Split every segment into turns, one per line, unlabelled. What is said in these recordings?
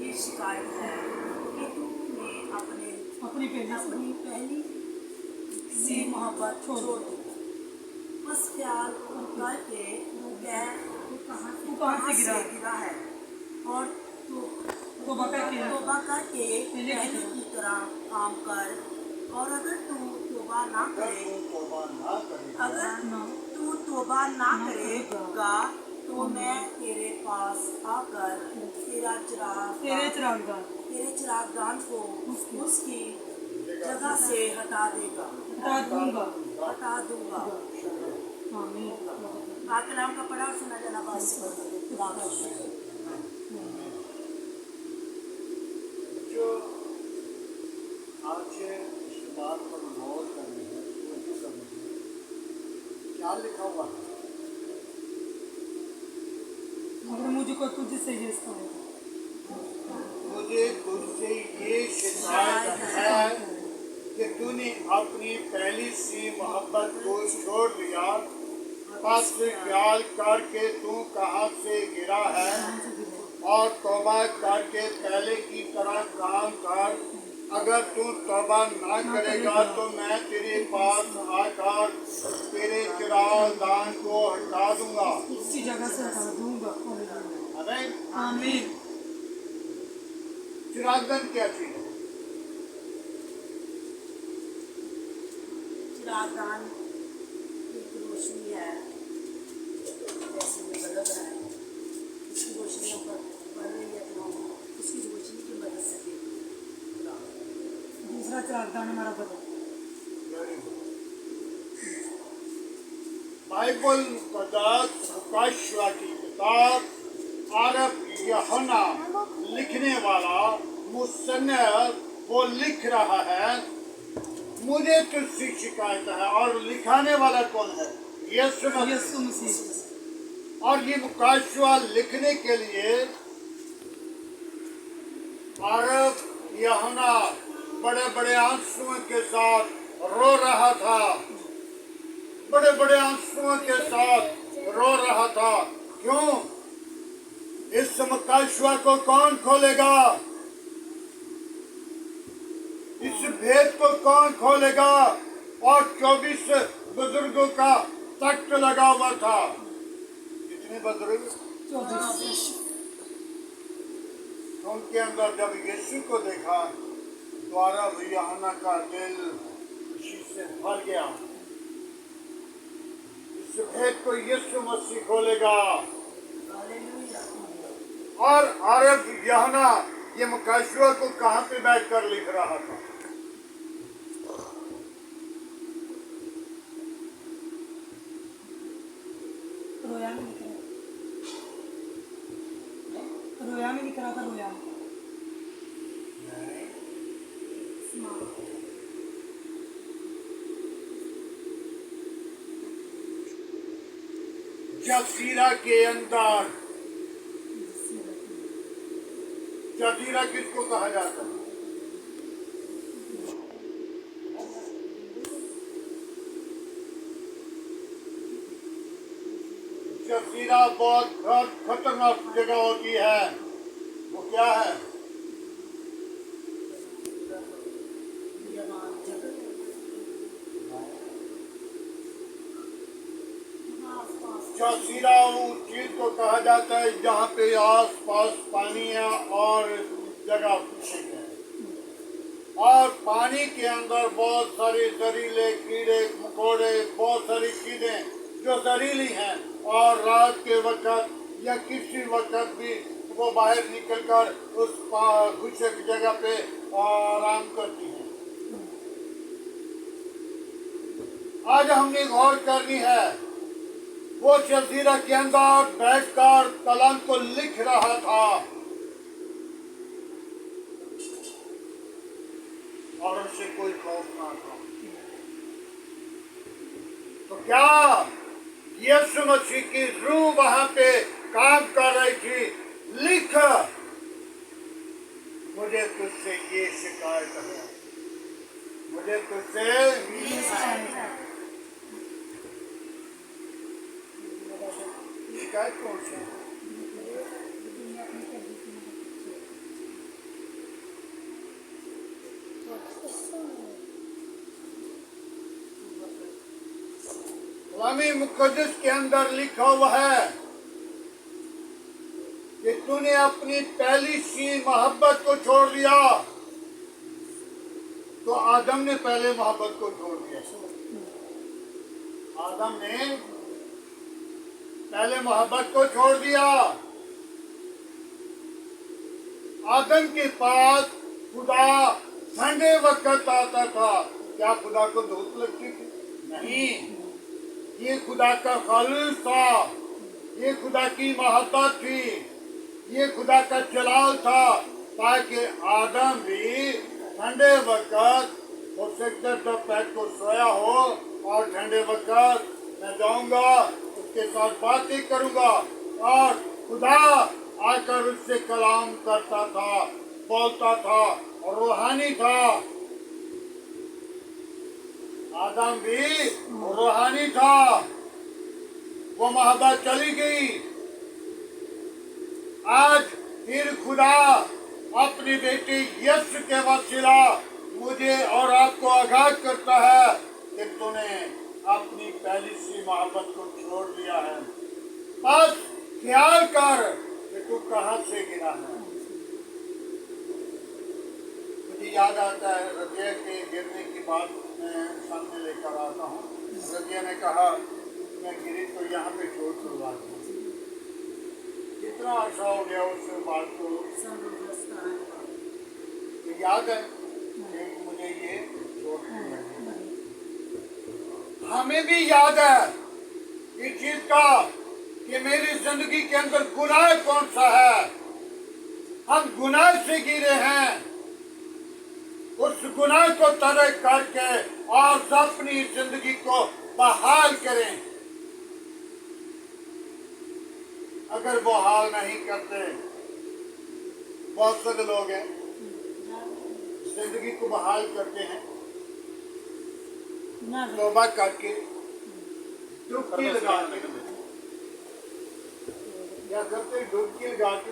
ये शिकायत है कि तूने अपनी पहली सी मोहब्बत छोड़ दी। बस ख्याल करके तू कहाँ से गिरा है और तौबा करके पहले की तरह काम कर। और अगर तू तौबा ना करेगा तो मैं तेरे पास आकर तेरे चिरागदान को उसकी जगह से हटा दूंगा। कलाम का पढ़ा सुना जाना बस।
जो आज इस बात पर गौर करनी है, क्या लिखा हुआ है?
मुझको तुझसे ये
मुझे तुझसे ये शिकायत है कि तूने अपनी पहली सी मोहब्बत को छोड़ दिया। बस ख्याल करके तू कहाँ से गिरा है और तौबा करके पहले की तरह काम कर। अगर तू तौबा ना करेगा तो मैं तेरे पास आकर तेरे चिरागदान को हटा दूंगा।
उसकी जगह से हटा दूंगा।
आमीन। चिरागदान क्या चीज है?
चिरागदान एक रोशनी है, जैसे ये बल्ब है, इसकी रोशनी पड़ रही है तो हम उसकी रोशनी की मदद से देखते।
दूसरा चिरागदान हमारा बदल।
बाइबल प्रकाशिका की किताब अरब यूहन्ना लिखने वाला मुसन्निफ वो लिख रहा है, मुझे तुझसे शिकायत है। और लिखाने वाला कौन है? यीशु मसीह। और ये मुकाशवा लिखने के लिए अरब यूहन्ना बड़े बड़े आंसुओं के साथ रो रहा था। बड़े बड़े आंसुओं के साथ रो रहा था। क्यों? इस मुकाशवा को कौन खोलेगा? इस भेद को कौन खोलेगा? और 24 बुजुर्गों का तख्त लगा हुआ था। कितने बुजुर्ग?
24।
उनके अंदर जब यीशु को देखा तो अरब यूहन्ना का दिल खुशी से भर गया। इस भेद को यीशु मसीह खोलेगा। और अरब यूहन्ना ये मुकाशवा को कहाँ पे बैठकर लिख रहा था?
रोया में लिख रहा था। रोया में
जजीरा के अंदर। जजीरा किसको कहा जाता है? जजीरा बहुत खतरनाक जगह होती है। वो क्या है? जजीरा उस चीज को कहा जाता है जहाँ पे आस पास पानी है और जगह कुछ है और पानी के अंदर बहुत सारे जहरीले कीड़े मकोड़े, बहुत सारी चीजें जो जहरीली हैं और रात के वक्त या किसी वक्त भी वो बाहर निकलकर उस खुशक जगह पे आराम करती हैं। आज हमने गौर करनी है, वो जजीरा के अंदर बैठकर कलाम को लिख रहा था और उसे कोई खौफ ना था। तो क्या यीशु मसीह की रूह वहां पे काम कर रही थी? लिख, मुझे तुझसे ये शिकायत है, मुझे तुझसे शिकायत कौन सी? कलामी मुकद्दस के अंदर लिखा हुआ है कि तूने अपनी पहली सी मोहब्बत को छोड़ दिया। तो आदम ने पहले मोहब्बत को छोड़ दिया। आदम ने पहले मोहब्बत को छोड़ दिया। आदम के पास खुदा ठंडे वक्त आता था। क्या खुदा को धूप लगती थी? नहीं, ये खुदा का खालिस था, ये खुदा की मोहब्बत थी, ये खुदा का जलाल था, ताकि आदम भी ठंडे वक्त हो सकता तो पैर को सोया हो और ठंडे वक्त मैं जाऊंगा उसके साथ बातें करूंगा और खुदा आकर उससे कलाम करता था, बोलता था और रूहानी था। आदम भी रूहानी था। वो मोहब्बत चली गई। आज फिर खुदा अपनी बेटी यीशु के वसीला मुझे और आपको आगाह करता है कि तूने अपनी पहली सी मोहब्बत को छोड़ दिया है। बस ख्याल कर कि तू कहां से गिरा है। मुझे याद आता है रजिया के गिरने की बात मैं सामने लेकर आता हूँ। रजिया ने कहा मैं गिरी तो यहाँ पे चोट छुड़वा दूँ। कितना अर्सा हो गया उस बात को, तो याद है कि मुझे ये चोट लगी। हमें भी याद है इस चीज का कि मेरी जिंदगी के अंदर गुनाह कौन सा है। हम गुनाह से गिरे हैं। उस गुनाह को तर्क करके और अपनी जिंदगी को बहाल करें। अगर वो हाल नहीं करते, बहुत सारे लोग हैं जिंदगी को बहाल करते हैं तौबा करके डुबकी लगाते क्या करते, डुबकी लगाते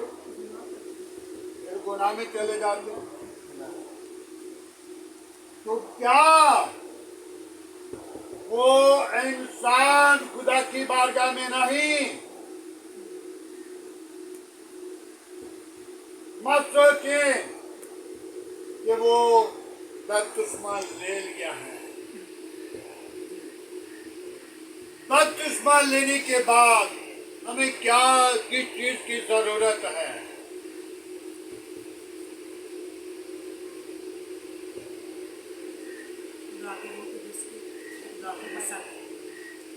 फिर गुनाह में चले जाते। तो क्या वो इंसान खुदा की बारगाह में नहीं? मत सोचे कि वो बपतिस्मा ले लिया है। बपतिस्मा लेने के बाद हमें क्या किस चीज की जरूरत है?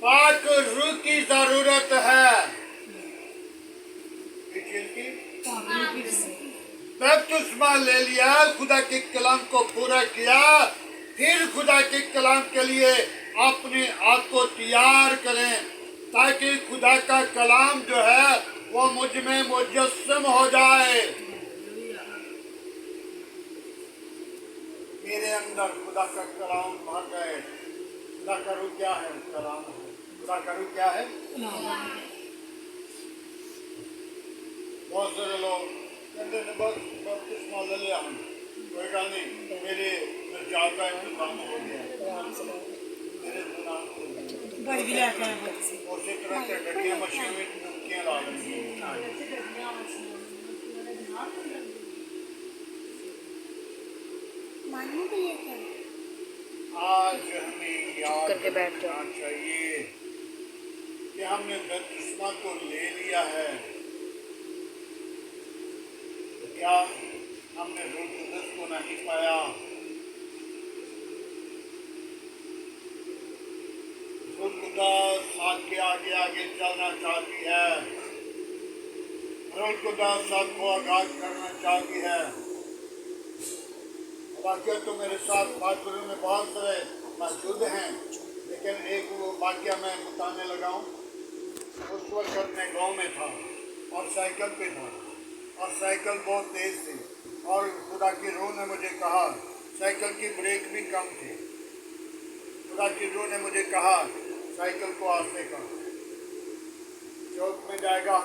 पाक रूह की जरूरत है। किस चीज की? बपतिस्मा ले लिया, खुदा के कलाम को पूरा किया, फिर खुदा के कलाम के लिए अपने आप को तैयार करें ताकि खुदा का कलाम जो है वो मुझ में मुजस्सम हो जाए। मेरे अंदर खुदा का कलाम भर गए। खुदा का रूह क्या है? कलाम है। खुदा का रूह क्या है? बहुत सारे लोग कहते हैं बस बपतिस्मा ले लिया हम, कोई गल नहीं, मेरे जात का इंतजाम हो गया, मेरे गुनाह हो गए। उसी तरह से गड्डियां मशीन में डुबकियां ला लेंगी। आज हमें याद
करके बैठ जाओ।
रखना चाहिए कि हमने बपतिस्मा को ले लिया है। तो क्या हमने रूह कुदस को नहीं पाया? रूह कुदस आपके आगे आगे चलना चाहती है। रूह कुदस आपको आगाह करना चाहती है। वाक्य तो मेरे साथ बातचीत में बहुत सारे मौजूद हैं, लेकिन एक वो वाक्य मैं बताने लगा हूँ। उस वक्त मैं गांव में था और साइकिल पे था और साइकिल बहुत तेज थी और खुदा की रूह ने मुझे कहा, साइकिल की ब्रेक भी कम थी। खुदा की रूह ने मुझे कहा साइकिल को आस्ते कर, चौक में जाएगा,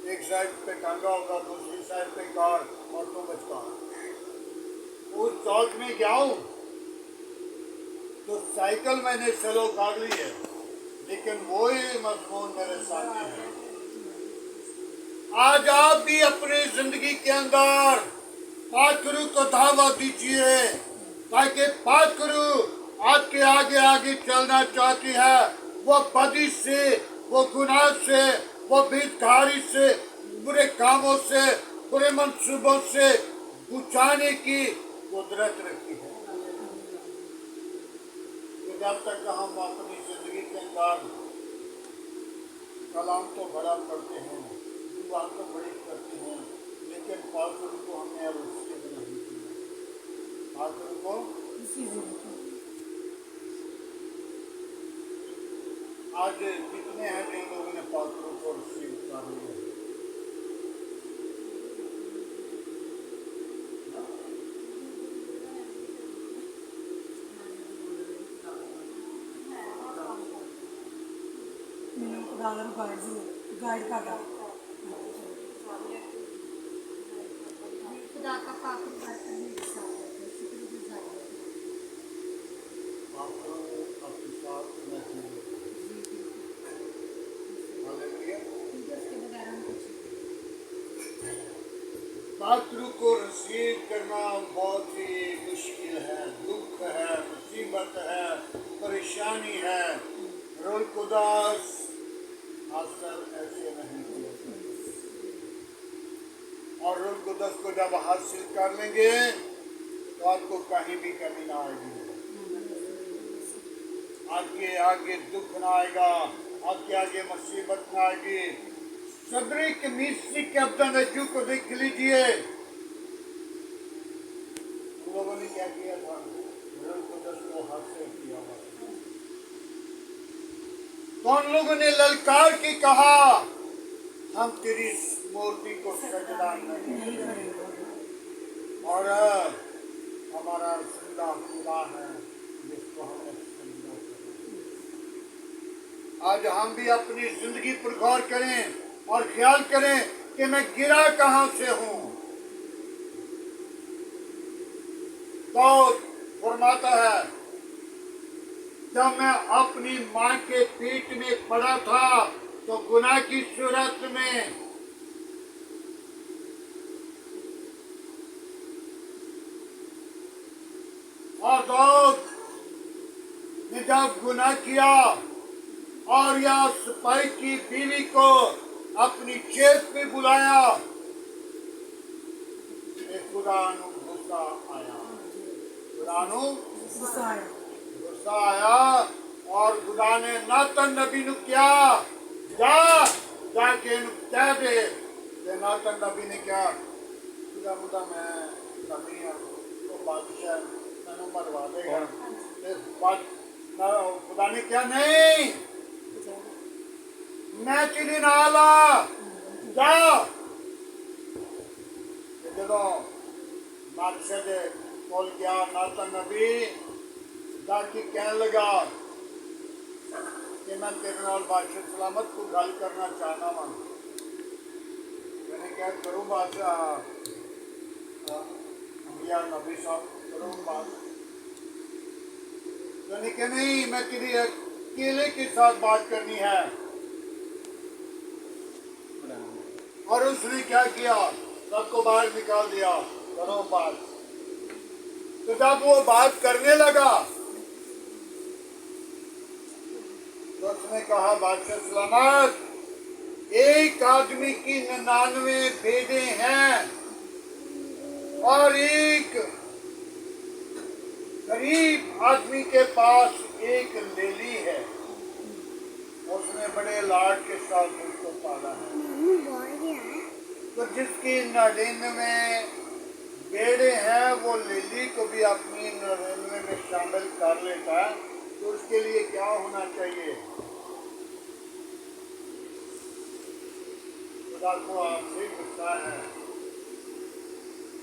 एक साइड पे टांगा होगा, दूसरी साइड पे कार और तुम बचका। उस चौक में गया हूँ तो साइकिल मैंने स्लो कर ली है, लेकिन वही मजमून मेरे सामने है। आज आप भी अपनी जिंदगी के अंदर पाकरू को दावत दीजिए, ताकि पाकरू आपके आगे आगे चलना चाहती है। वो बदी से, वो गुनाह से, वो बेकारी से, बुरे कामों से, बुरे मंसूबों से बुझाने की कुदरत रखती है। तो जब तक हम अपनी जिंदगी के अंदर कलाम तो बड़ा पढ़ते हैं, दुआ तो बड़ी करते हैं, लेकिन पाकरू को हमने अब उसके में नहीं किया। पाकरू को
इसी जिंदगी
आज कितने हैं जिन लोगों ने पाकरू को रिसीव कर लिया?
ਮੈਨੂੰ ਰਾਦਰ गाइड करता
खुदा का पाक बर्तन मेरे साथ है, शुक्रगुजार है।
पाकरू आपके साथ नहीं है। हालेलुया।
क्योंकि उसके बगैर हम कुछ नहीं।
पाकरू को रिसीव करना बहुत ही मुश्किल है, दुख है, मुसीबत है, परेशानी है। रोल कुदास हासिल ऐसे नहीं किया जाता। और रोल कुदास को जब हासिल कर लेंगे तो आपको कहीं भी कमी ना आएगी, आपके आगे दुख ना आएगा, आपके आगे मुसीबत ना आएगी। सदरी के मिस्री के अब्दन रज्जू को देख लीजिए, उन लोगों ने क्या किया था? रोल कुदास को हासिल किया हुआ। तो उन लोगों ने ललकार के कहा, हम तेरी मूर्ति को सजदा नहीं करेंगे, और हमारा जिंदा खुदा है जिसको हमने सजदा किया। आज हम भी अपनी जिंदगी पर गौर करें और ख्याल करें कि मैं गिरा कहां से हूं। तो फरमाता है, जब मैं अपनी माँ के पेट में पड़ा था तो गुनाह की सूरत में और दोस्त ने जब गुनाह किया और या सिपाही की बीवी को अपनी जेब में बुलाया, खुदा गुस्सा आया, खुदा
गुस्सा आया।
गुस्सा आया और खुदा ने नातन नबी ने क्या जाके कह दे कि नातन नबी ने क्या खुदा खुदा मैं कभी तो बादशाह मैंने मरवा देगा। खुदा ने क्या, नहीं मैं तेरी नाला जा। जो बादशाह दे बोल गया, नातन नबी जाके कहने लगा कि मैं तेरे नाल बादशाह सलामत को गल करना चाहना वा। मैंने क्या करूँ बादशाह, या नबी साहब करूँ बात? मैंने कहा नहीं, मैं तेरी अकेले के साथ बात करनी है। और उसने क्या किया, सबको बाहर निकाल दिया, करो बात। तो जब वो बात करने लगा तो उसने कहा, बादशाह सलामत, एक आदमी की 99 भेड़े हैं और एक गरीब आदमी के पास एक लेली है, उसने बड़े लाड के साथ उसको पाला है। तो जिसकी 99 भेड़े हैं वो लेली को भी अपनी 99 में शामिल कर लेता है, तो उसके लिए क्या होना चाहिए? खुदा को आपसे गुस्सा है।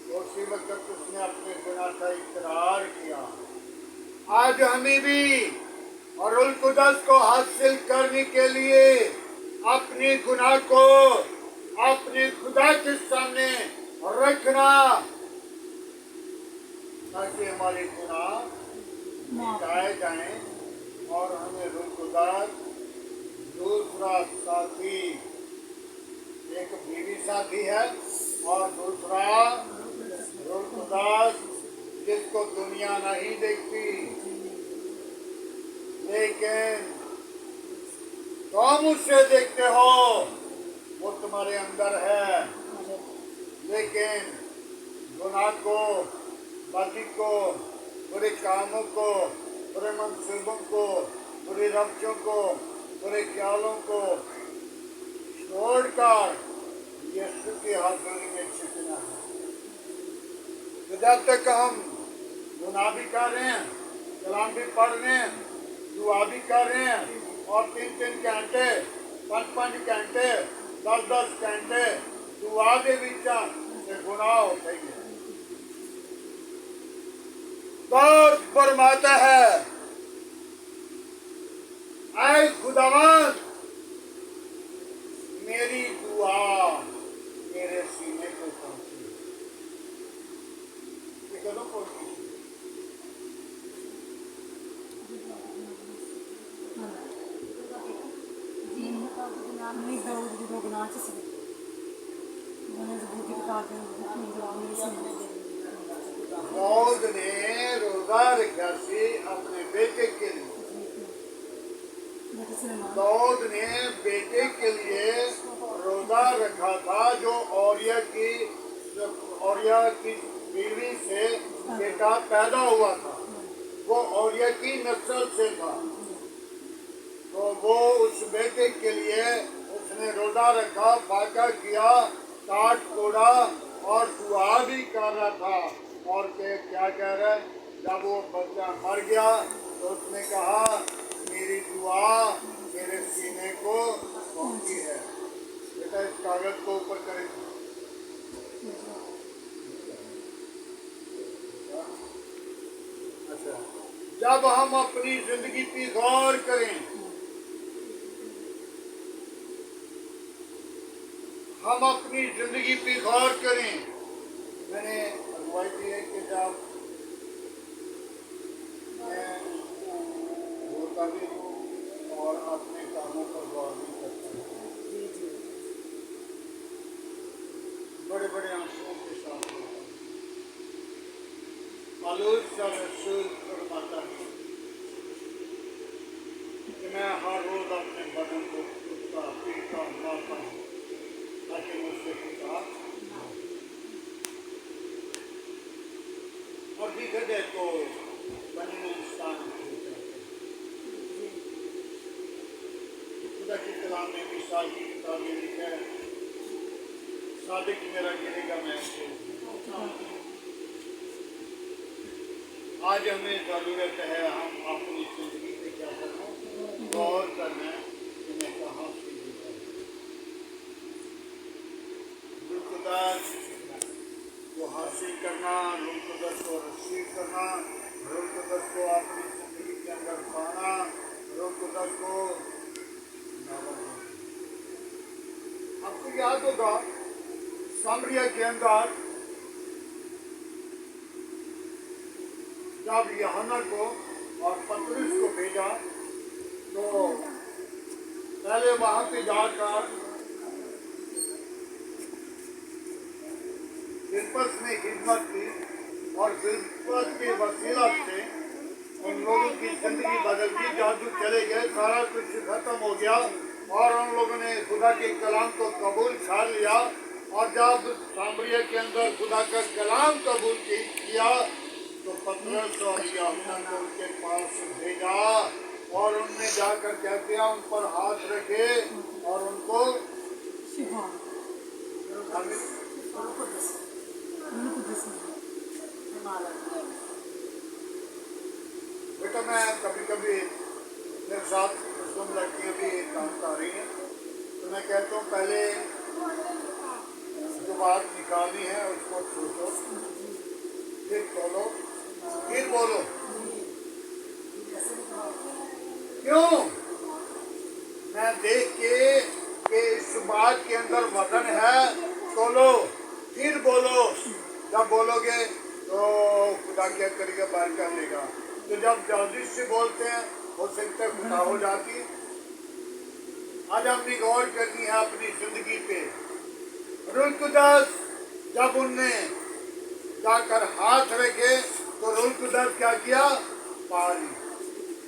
और उसी वक्त उसने अपने गुनाह का इकरार किया। आज हमें भी और रुल कुदस को हासिल करने के लिए अपने गुनाह को अपने खुदा के सामने रखना, ताकि हमारे गुनाह मिटाए जाएं और हमें रुल कुदस दूसरा साथी एक बीवी साथी है और दूसरा रुल्कुदास जिसको दुनिया नहीं देखती, लेकिन तुम उससे देखते हो, वो तुम्हारे अंदर है। लेकिन गुनाह को, बदी को, बुरे कामों को, बुरे मंसूबों को, बुरी रफ्जों को, बुरे ख्यालों को छोड़कर यीशु की हाजिरी में छिपना है। तो जब तक हम गुनाह भी कर रहे हैं, कलाम भी पढ़ रहे हैं, दुआ भी कर रहे हैं और 3-3 घंटे 5-5 घंटे 10-10 घंटे दुआ के विचार से गुनाह होते हैं। बहुत फरमाता है, ऐ खुदावंद मेरी दुआ मेरे सीने को पहुंची। ये कदों पहुंची?
नहीं दाऊद जो गुनाह च सी मैंने ज़बूती बता के अपनी दुआ में सुन
दाऊद ने रोजा रखा सी अपने बेटे के लिए। दाऊद ने बेटे के लिए रोजा रखा था जो औरिया की बीवी से बेटा पैदा हुआ था, वो औरिया की नस्ल से था। तो वो उस बेटे के लिए उसने रोजा रखा, फाका किया, काट तोड़ा और दुआ भी कर रहा था। और क्या कह रहा है, जब वो बच्चा मर गया तो उसने कहा मेरी दुआ मेरे सीने को पहुंची है। बेटा इस कागज को ऊपर करेंगे। अच्छा, जब हम अपनी जिंदगी पे गौर करें, हम अपनी जिंदगी पे गौर करें। मैंने अगुवाई दी है कि जब मैं बोलता भी हूँ और अपने कामों पर गौर भी करता हूँ, बड़े बड़े आंसुओं के साथ पौलुस रसूल फरमाता है कि मैं हर रोज अपने बदन को टूटता पीटता मारता हूँ ताकि मुझसे किताब और बिगड़े तो बने इंसान खुदा की कलाम में मिसाल की किताब में लिखा है, सादिक मेरा गिरेगा मैं आज हमें जरूरत है हम अपनी जिंदगी पे क्या करना, गौर करना है कि मैं कहाँ से गुजरा। रुल्कुदास को हासिल करना, रुल्कुदास को रसीद करना, रुल्कुदास को अपनी जिंदगी के अंदर पाना, रुल्कुदास को आपको याद होगा सामरिया के अंदर जब यूहन्ना को और पतरस को भेजा तो पहले वहां पे जाकर फिलिप्पस ने खिदमत की और फिलिप्पस के वसीला से उन लोगों की जिंदगी बदल गई, जादू चले गए, सारा कुछ खत्म हो गया और उन लोगों ने खुदा के कलाम को कबूल कर लिया। और जब सामरिया के अंदर खुदा का कलाम कबूल किया तो पतरस और यूहन्ना को उनके पास भेजा और उनने जाकर क्या किया, उन पर हाथ रखे और उनको बेटा मैं कभी कभी मेरे साथ मुस्लिम लड़कियां भी काम कर रही हैं तो मैं कहता हूँ पहले जो बात निकालनी है उसको सोचो, फिर बोलो, फिर बोलो। क्यों? मैं देख के कि इस बात के अंदर वजन है तो लो, फिर बोलो। जब बोलोगे तो खुदा क्या करेगा, बाहर कर लेगा। तो जब जल्दी से बोलते हैं हो सकता है खुदा हो जाती है। आज हमने गौर करनी है अपनी जिंदगी पे। रूह कुदस जब उनने जाकर हाथ रखे तो रूह कुदस क्या किया? पानी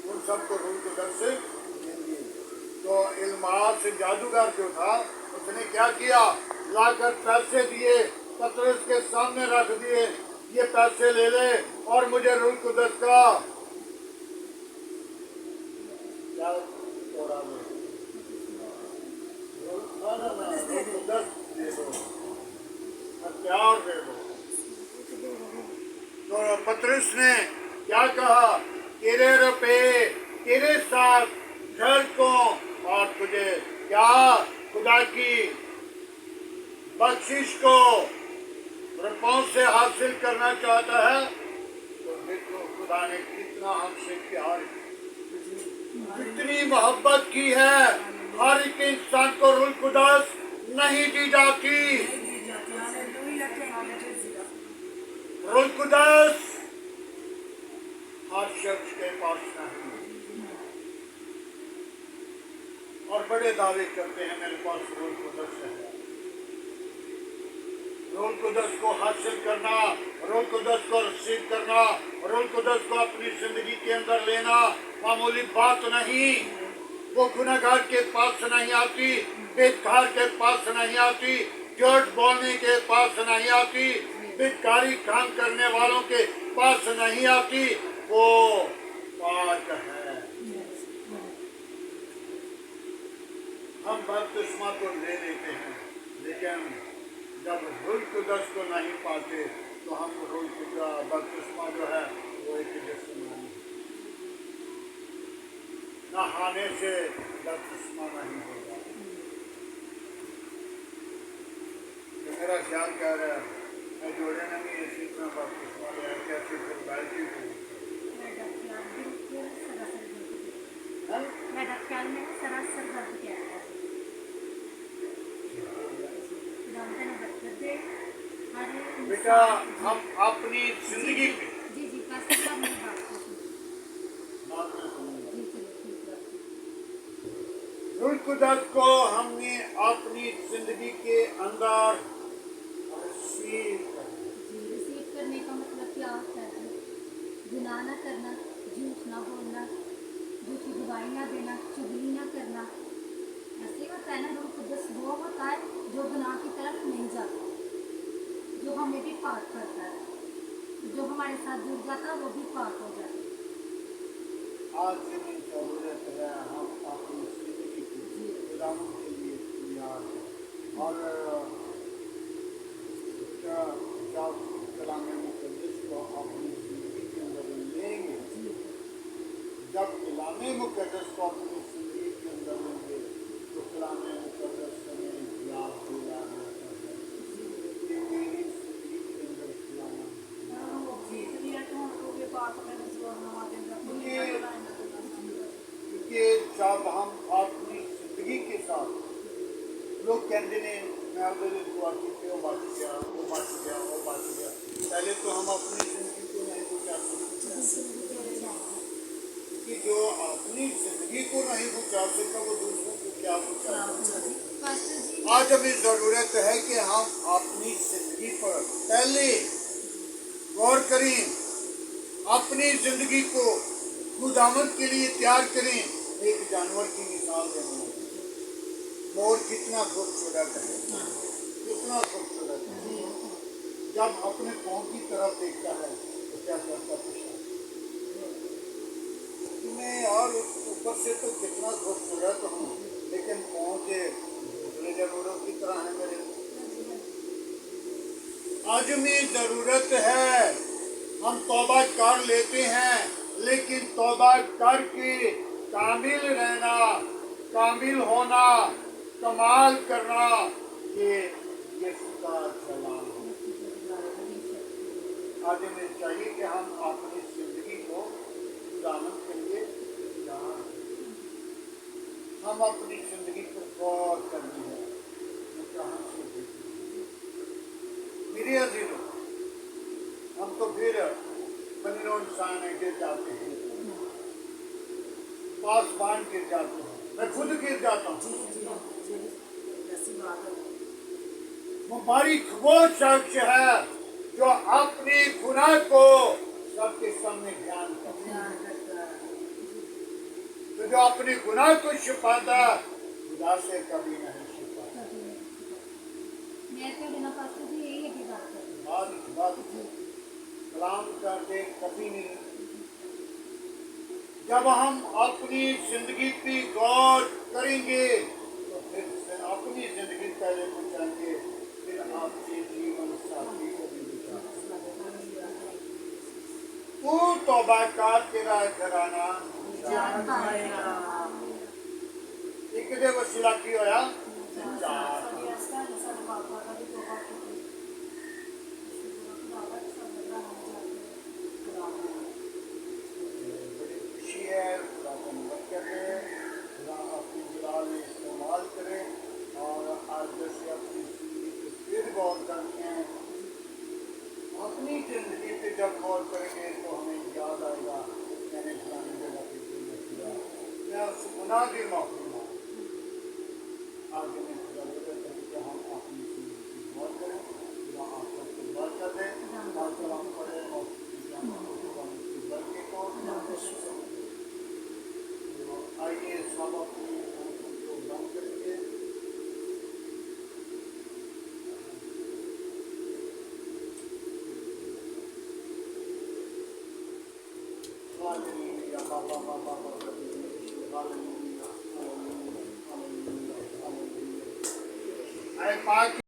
उन सबको रूह कुदस से मिल गई। तो इल्मास जादूगर जो था उसने क्या किया? लाकर पैसे दिए, पतरस के सामने रख दिए, ये पैसे ले ले और मुझे रूह कुदस का क्या तोड़ा दे। कुदस दे दो, हथियार दे दो। तो पतरस ने क्या कहा? तेरे रुपए तेरे साथ घर को, और तुझे क्या खुदा की बख्शिश को रुपयों से हासिल करना चाहता है? तो देखो खुदा ने कितना हमसे प्यार किया, कितनी मोहब्बत की है। हर एक इंसान को रूह कुदस नहीं दी जाती। रूह कुदस हर शख्स के पास नहीं। और बड़े दावे करते हैं मेरे पास रूह कुदस है। रूह कुदस को हासिल करना, रूह कुदस को रिसीव करना, रूह कुदस को अपनी जिंदगी के अंदर लेना मामूली बात नहीं। वो गुनहगार के पास नहीं आती, बेकार के पास नहीं आती, झूठ बोलने के पास नहीं आती, बेकारी काम करने वालों के पास नहीं आती। वो पाक है। हम बपतिस्मा तो ले लेते हैं, लेकिन जब रूह कुदस को नहीं पाते तो हम रूह का बपतिस्मा जो है वो एक जिस्मानी है। नहाने से बपतिस्मा नहीं होगा। तो मेरा ख्याल कह रहा है मैं जोड़े ना भी इसी में बपतिस्मा लिया कैसे फिर बैठी हूँ।
मेरा ख्याल में सरासर गलत क्या है।
बेटा हम अपनी जिंदगी पे
जी जी पास्टर साहब मेरी बात को सुनिए।
बात में सुनिए।
जी चलो ठीक है।
रूह कुदस को हमने अपनी जिंदगी के अंदर रिसीव करना।
जी रिसीव करने का मतलब क्या होता है? गुनाह ना करना, झूठ ना बोलना, झूठी गवाही ना देना, चुगली ना करना। ऐसे होता है ना। रूह कुदस वो होता है जो गुनाह की तरफ नहीं जाता, जो हमें भी पाक करता है, जो हमारे साथ जुड़ जाता है वो भी पाक हो जाता है।
आज की जरूरत है हम अपनी जिंदगी को खुदावंद के लिए तैयार हैं। और जब कलाम मुक़द्दस को अपनी जिंदगी के अंदर लेंगे, जब कलाम मुक़द्दस को अपनी जिंदगी के अंदर लेंगे तो कलाम मुक़द्दस हमें याद दिला देता है कि मेरी जिंदगी के अंदर कलाम क्योंकि जब हम अपनी जिंदगी के साथ लोग कहते हैं मैं अगर दुआ की वो बच गया, वो बच गया, वो बच गया। पहले तो हम अपनी जिंदगी को नहीं बचा सकते, क्योंकि जो अपनी जिंदगी को नहीं बचा सकता वो दूसरों को क्या बचा सकता। आज हमें ज़रूरत है कि हम अपनी जिंदगी पर पहले गौर करें, अपनी जिंदगी को खुदावंद के लिए तैयार करें। एक जानवर की मिसाल देना, मोर कितना खूबसूरत है, कितना खूबसूरत है। जब अपने पाँव की तरफ देखता है तो क्या करता है? मैं और ऊपर से तो कितना खूबसूरत हूँ, लेकिन पाँव के दूसरे जानवरों की तरह है मेरे। आज में जरूरत है हम तौबा कर लेते हैं, लेकिन तौबा करके कामिल रहना, कामिल होना, कमाल करना, ये यीशु का सलाम है। आज हमें चाहिए कि हम अपनी जिंदगी को खुदावंद के लिए तैयार करें। हम अपनी जिंदगी पर गौर करनी है कि कहाँ से देखना। मेरे अजीजों, हम तो फिर बनिनो इंसान गिर जाते हैं, पासवान गिर जाते हैं, मैं खुद गिर जाता हूँ।
ऐसी बात है।
मुबारक वो शख्स है जो अपनी गुनाह को सबके सामने बयान करता
ध्यान करता है।
है। तो जो अपनी गुनाह को छुपाता है, खुदा से कभी नहीं छुपाता।
मैं तो बिना पास जी यही है बात है।
बात कलाम करके कभी नहीं। जब हम अपनी जिंदगी पे गौर करेंगे तो फिर अपनी जिंदगी पहले पूछेंगे, फिर आपके जीवन साथी को भी पूछेंगे। तू तौबा कर, तेरा घराना
जान पाएगा।
एक दे वसीला की होया
साडी ऐसा है, साडे पापा का भी तौबा कीती। खुदा दा साडा नाम जाके खुदा
बड़ी खुशी है। खुदा को बरकत दे, खुदा अपनी जलाल में इस्तेमाल करे। और आज जैसे अपनी जिंदगी पे फिर गौर करते हैं, अपनी जिंदगी पे जब गौर करेंगे तो हमें याद आएगा मैंने फलानी जगह पे गुनाह किया, मैं उस गुनाह की माफी मांगू। आगे में खुदा मदद करे कि हम अपनी जिंदगी की गौर करें। खुदा आप सबको बरकत दे। और जब हम पढ़े और बरकत को आइए सब अपनी आंखों को बंद करेंगे। हालेलुया, बाबा बाबा बाबा, हालेलुया, हालेलुया, हालेलुया, हालेलुया। आए पाक